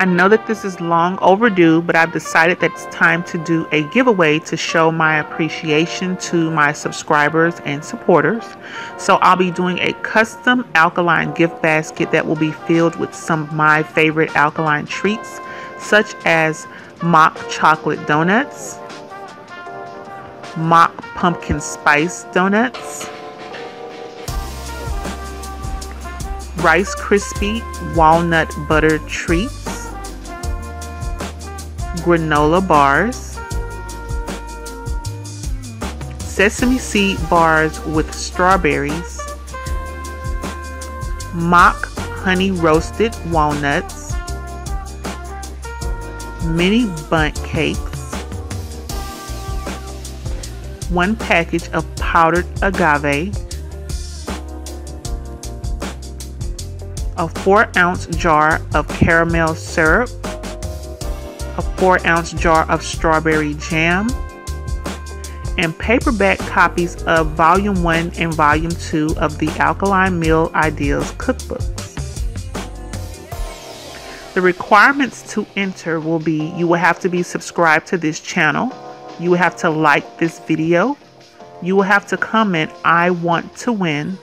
I know that this is long overdue, but I've decided that it's time to do a giveaway to show my appreciation to my subscribers and supporters. So I'll be doing a custom Alkaline gift basket that will be filled with some of my favorite Alkaline treats, such as mock chocolate donuts, mock pumpkin spice donuts, Rice Krispy walnut butter treats, Granola Bars, Sesame seed bars with strawberries, mock honey roasted walnuts, mini Bundt cakes, 1 package of powdered agave, a 4-ounce jar of caramel syrup, a 4-ounce jar of strawberry jam, and paperback copies of Volume 1 and Volume 2 of the Alkaline Meal Ideas cookbooks. The requirements to enter will be: you will have to be subscribed to this channel, you will have to like this video, you will have to comment "I want to win,"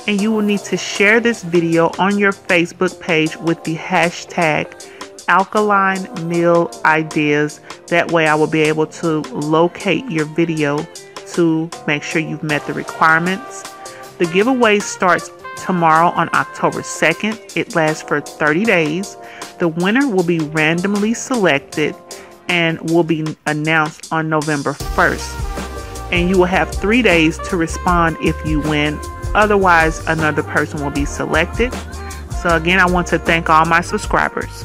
and you will need to share this video on your Facebook page with the hashtag Alkaline Meal Ideas. That way I will be able to locate your video to make sure you've met the requirements. The giveaway starts tomorrow on October 2nd. It lasts for 30 days. The winner will be randomly selected and will be announced on November 1st. And you will have 3 days to respond if you win. Otherwise, another person will be selected. So again, I want to thank all my subscribers.